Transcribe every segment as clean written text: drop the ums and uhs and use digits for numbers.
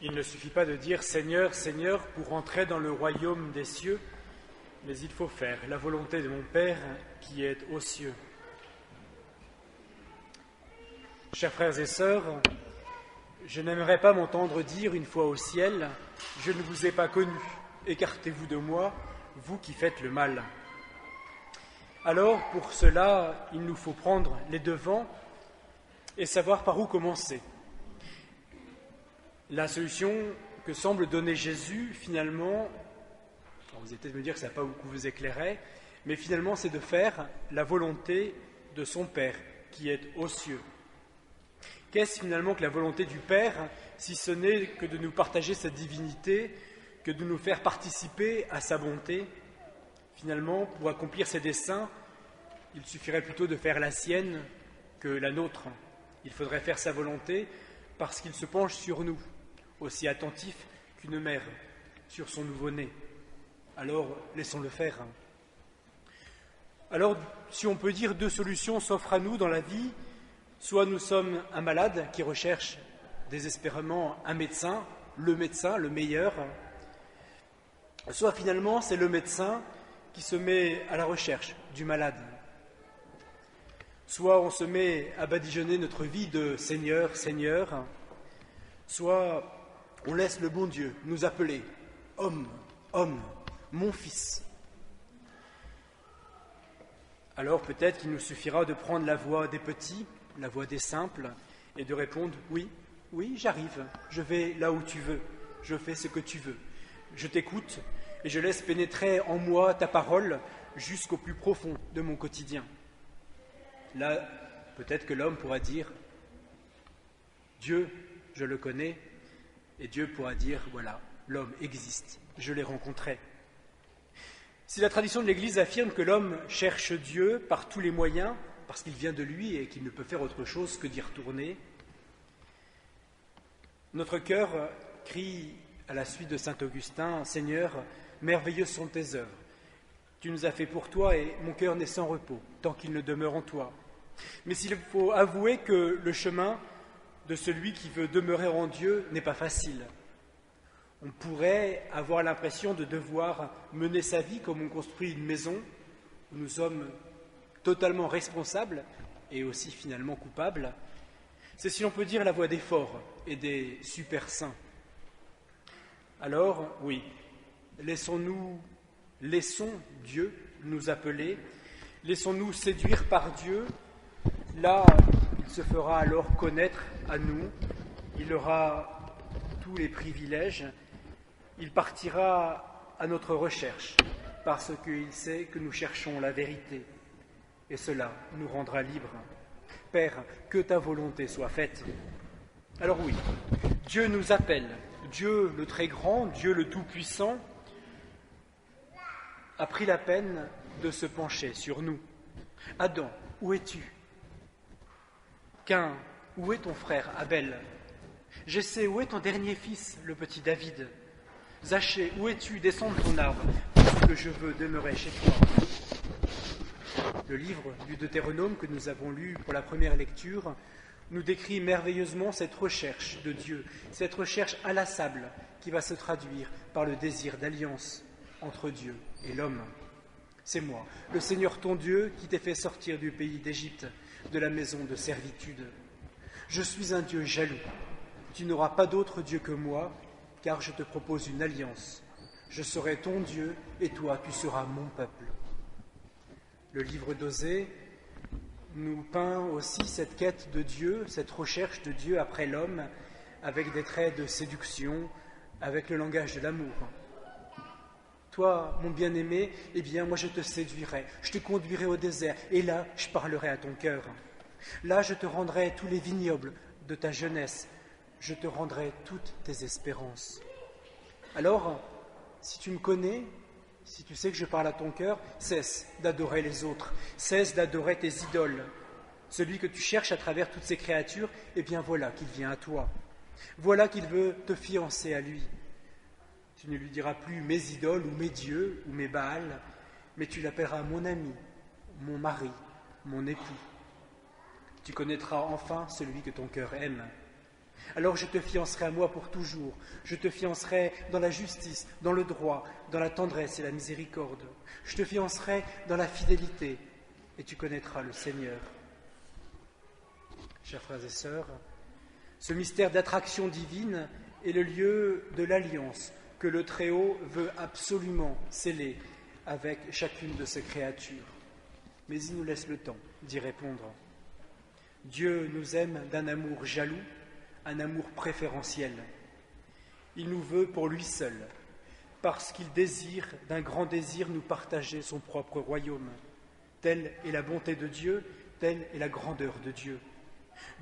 Il ne suffit pas de dire « Seigneur, Seigneur » pour entrer dans le royaume des cieux, mais il faut faire la volonté de mon Père qui est aux cieux. Chers frères et sœurs, je n'aimerais pas m'entendre dire une fois au ciel « Je ne vous ai pas connu, écartez-vous de moi, vous qui faites le mal ». Alors, pour cela, il nous faut prendre les devants et savoir par où commencer. La solution que semble donner Jésus, finalement, vous allez peut-être me dire que ça n'a pas beaucoup vous éclairé, mais finalement, c'est de faire la volonté de son Père, qui est aux cieux. Qu'est-ce finalement que la volonté du Père, si ce n'est que de nous partager sa divinité, que de nous faire participer à sa bonté? Finalement, pour accomplir ses desseins, il suffirait plutôt de faire la sienne que la nôtre. Il faudrait faire sa volonté parce qu'il se penche sur nous, aussi attentif qu'une mère sur son nouveau-né. Alors, laissons-le faire. Alors, si on peut dire, deux solutions s'offrent à nous dans la vie. Soit nous sommes un malade qui recherche désespérément un médecin, le meilleur. Soit finalement, c'est le médecin qui se met à la recherche du malade. Soit on se met à badigeonner notre vie de Seigneur, Seigneur, soit on laisse le bon Dieu nous appeler homme, homme, mon fils. Alors peut-être qu'il nous suffira de prendre la voix des petits, la voix des simples, et de répondre oui, oui, j'arrive, je vais là où tu veux, je fais ce que tu veux, je t'écoute et je laisse pénétrer en moi ta parole jusqu'au plus profond de mon quotidien. Là, peut-être que l'homme pourra dire Dieu, je le connais, et Dieu pourra dire voilà, l'homme existe, je l'ai rencontré. Si la tradition de l'Église affirme que l'homme cherche Dieu par tous les moyens, parce qu'il vient de lui et qu'il ne peut faire autre chose que d'y retourner, notre cœur crie à la suite de saint Augustin, Seigneur, merveilleuses sont tes œuvres. Tu nous as fait pour toi et mon cœur n'est sans repos, tant qu'il ne demeure en toi. Mais s'il faut avouer que le chemin de celui qui veut demeurer en Dieu n'est pas facile. On pourrait avoir l'impression de devoir mener sa vie comme on construit une maison, où nous sommes totalement responsables et aussi finalement coupables. C'est, si l'on peut dire, la voie des forts et des super saints. Alors, oui, laissons Dieu nous appeler, laissons-nous séduire par Dieu. Là, il se fera alors connaître à nous, il aura tous les privilèges, il partira à notre recherche parce qu'il sait que nous cherchons la vérité et cela nous rendra libres. Père, que ta volonté soit faite. Alors oui, Dieu nous appelle, Dieu le très grand, Dieu le tout-puissant a pris la peine de se pencher sur nous. Adam, où es-tu? Caïn, où est ton frère Abel? Jessé, où est ton dernier fils, le petit David? Zachée, où es-tu? Descends de ton arbre, parce que je veux demeurer chez toi. Le livre du Deutéronome que nous avons lu pour la première lecture nous décrit merveilleusement cette recherche de Dieu, cette recherche inlassable qui va se traduire par le désir d'alliance entre Dieu et l'homme. C'est moi, le Seigneur ton Dieu, qui t'ai fait sortir du pays d'Égypte, de la maison de servitude. Je suis un Dieu jaloux. Tu n'auras pas d'autre Dieu que moi, car je te propose une alliance. Je serai ton Dieu et toi, tu seras mon peuple. Le livre d'Osée nous peint aussi cette quête de Dieu, cette recherche de Dieu après l'homme, avec des traits de séduction, avec le langage de l'amour. Toi, mon bien-aimé, eh bien, moi je te séduirai, je te conduirai au désert, et là, je parlerai à ton cœur. Là, je te rendrai tous les vignobles de ta jeunesse, je te rendrai toutes tes espérances. Alors, si tu me connais, si tu sais que je parle à ton cœur, cesse d'adorer les autres, cesse d'adorer tes idoles. Celui que tu cherches à travers toutes ces créatures, eh bien voilà qu'il vient à toi. Voilà qu'il veut te fiancer à lui. Tu ne lui diras plus mes idoles ou mes dieux ou mes Baals, mais tu l'appelleras mon ami, mon mari, mon époux. Tu connaîtras enfin celui que ton cœur aime. Alors je te fiancerai à moi pour toujours. Je te fiancerai dans la justice, dans le droit, dans la tendresse et la miséricorde. Je te fiancerai dans la fidélité, et tu connaîtras le Seigneur. Chers frères et sœurs, ce mystère d'attraction divine est le lieu de l'alliance que le Très-Haut veut absolument sceller avec chacune de ses créatures. Mais il nous laisse le temps d'y répondre. Dieu nous aime d'un amour jaloux, un amour préférentiel. Il nous veut pour lui seul, parce qu'il désire, d'un grand désir, nous partager son propre royaume. Telle est la bonté de Dieu, telle est la grandeur de Dieu.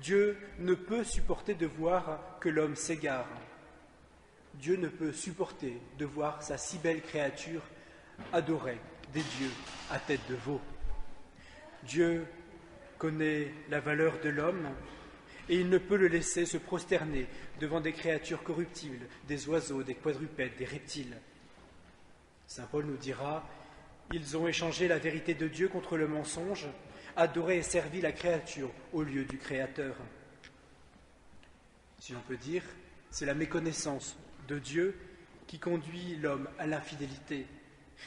Dieu ne peut supporter de voir que l'homme s'égare. Dieu ne peut supporter de voir sa si belle créature adorer des dieux à tête de veau. Dieu connaît la valeur de l'homme et il ne peut le laisser se prosterner devant des créatures corruptibles, des oiseaux, des quadrupèdes, des reptiles. Saint Paul nous dira « Ils ont échangé la vérité de Dieu contre le mensonge, adoré et servi la créature au lieu du Créateur. » Si l'on peut dire, c'est la méconnaissance de Dieu qui conduit l'homme à l'infidélité.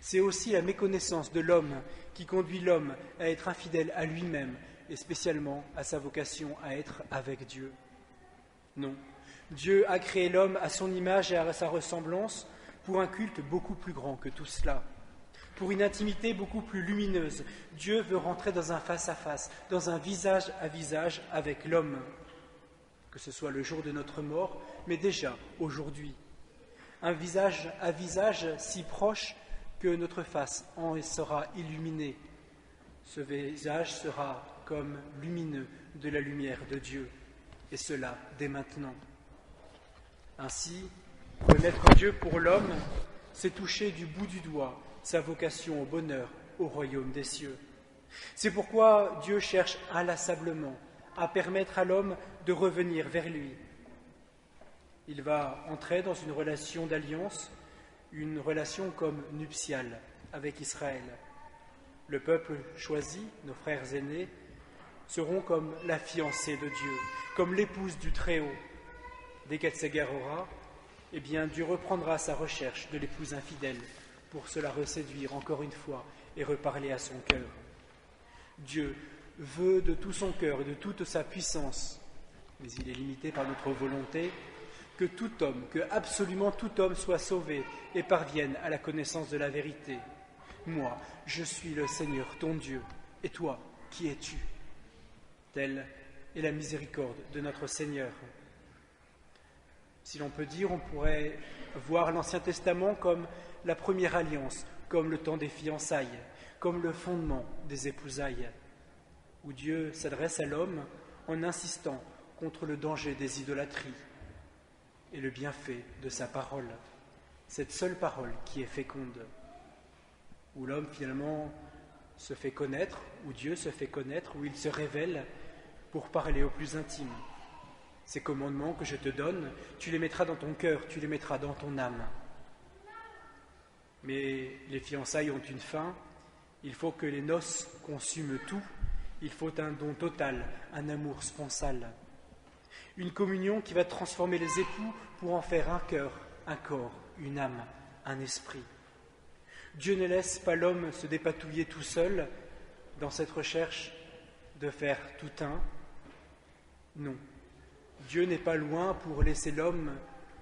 C'est aussi la méconnaissance de l'homme qui conduit l'homme à être infidèle à lui-même et spécialement à sa vocation à être avec Dieu. Non, Dieu a créé l'homme à son image et à sa ressemblance pour un culte beaucoup plus grand que tout cela, pour une intimité beaucoup plus lumineuse. Dieu veut rentrer dans un face-à-face, dans un visage à visage avec l'homme, que ce soit le jour de notre mort, mais déjà aujourd'hui. Un visage à visage si proche que notre face en sera illuminée. Ce visage sera comme lumineux de la lumière de Dieu, et cela dès maintenant. Ainsi, connaître Dieu pour l'homme, c'est toucher du bout du doigt sa vocation au bonheur, au royaume des cieux. C'est pourquoi Dieu cherche inlassablement à permettre à l'homme de revenir vers lui. Il va entrer dans une relation d'alliance, une relation comme nuptiale avec Israël. Le peuple choisi, nos frères aînés, seront comme la fiancée de Dieu, comme l'épouse du Très-Haut. Dès qu'elle s'égarera, eh bien Dieu reprendra sa recherche de l'épouse infidèle pour se la reséduire encore une fois et reparler à son cœur. Dieu veut de tout son cœur et de toute sa puissance, mais il est limité par notre volonté, que tout homme, que absolument tout homme soit sauvé et parvienne à la connaissance de la vérité. Moi, je suis le Seigneur, ton Dieu, et toi, qui es-tu ? Telle est la miséricorde de notre Seigneur. Si l'on peut dire, on pourrait voir l'Ancien Testament comme la première alliance, comme le temps des fiançailles, comme le fondement des épousailles, où Dieu s'adresse à l'homme en insistant contre le danger des idolâtries et le bienfait de sa parole, cette seule parole qui est féconde, où l'homme finalement se fait connaître, où Dieu se fait connaître, où il se révèle pour parler au plus intime. Ces commandements que je te donne, tu les mettras dans ton cœur, tu les mettras dans ton âme. Mais les fiançailles ont une fin, il faut que les noces consument tout, il faut un don total, un amour sponsal. Une communion qui va transformer les époux pour en faire un cœur, un corps, une âme, un esprit. Dieu ne laisse pas l'homme se dépatouiller tout seul dans cette recherche de faire tout un. Non, Dieu n'est pas loin pour laisser l'homme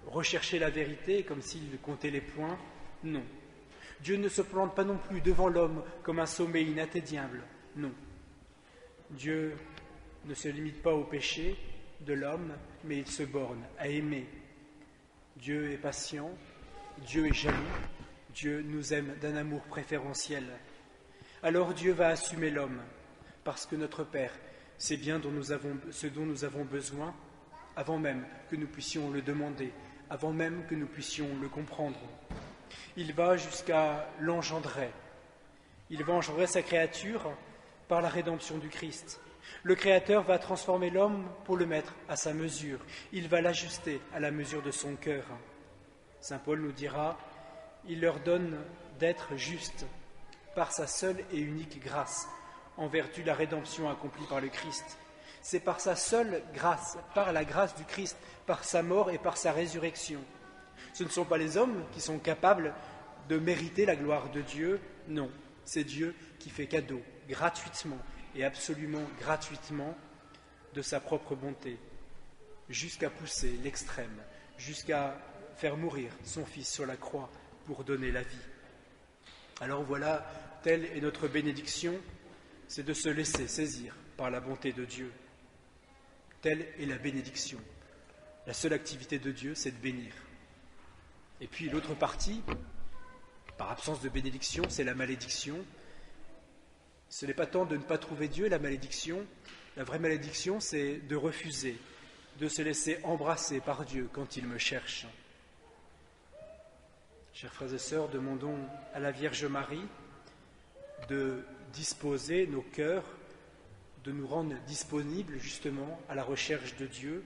rechercher la vérité comme s'il comptait les points. Non, Dieu ne se plante pas non plus devant l'homme comme un sommet inatteignable. Non, Dieu ne se limite pas au péché de l'homme, mais il se borne à aimer. Dieu est patient, Dieu est jaloux, Dieu nous aime d'un amour préférentiel. Alors Dieu va assumer l'homme, parce que notre Père sait bien ce dont nous avons besoin, avant même que nous puissions le demander, avant même que nous puissions le comprendre. Il va jusqu'à l'engendrer. Il va engendrer sa créature par la rédemption du Christ. Le Créateur va transformer l'homme pour le mettre à sa mesure. Il va l'ajuster à la mesure de son cœur. Saint Paul nous dira, il leur donne d'être justes par sa seule et unique grâce, en vertu de la rédemption accomplie par le Christ. c'est par sa seule grâce, par la grâce du Christ, par sa mort et par sa résurrection. Ce ne sont pas les hommes qui sont capables de mériter la gloire de Dieu, non, c'est Dieu qui fait cadeau, gratuitement et absolument gratuitement, de sa propre bonté, jusqu'à pousser l'extrême, jusqu'à faire mourir son Fils sur la croix pour donner la vie. Alors voilà, telle est notre bénédiction, c'est de se laisser saisir par la bonté de Dieu. Telle est la bénédiction. La seule activité de Dieu, c'est de bénir. Et puis l'autre partie, par absence de bénédiction, c'est la malédiction. Ce n'est pas tant de ne pas trouver Dieu, la malédiction. La vraie malédiction, c'est de refuser, de se laisser embrasser par Dieu quand il me cherche. Chers frères et sœurs, demandons à la Vierge Marie de disposer nos cœurs, de nous rendre disponibles justement à la recherche de Dieu,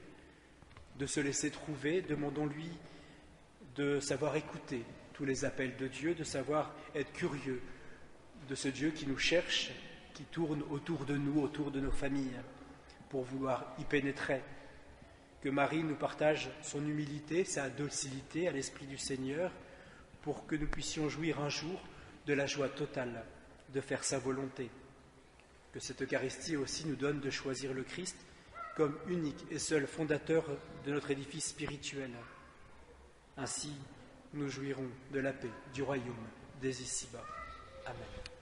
de se laisser trouver. Demandons-lui de savoir écouter tous les appels de Dieu, de savoir être curieux de ce Dieu qui nous cherche, qui tourne autour de nous, autour de nos familles, pour vouloir y pénétrer. Que Marie nous partage son humilité, sa docilité à l'Esprit du Seigneur, pour que nous puissions jouir un jour de la joie totale de faire sa volonté. Que cette Eucharistie aussi nous donne de choisir le Christ comme unique et seul fondateur de notre édifice spirituel. Ainsi, nous jouirons de la paix du royaume dès ici-bas. Amen.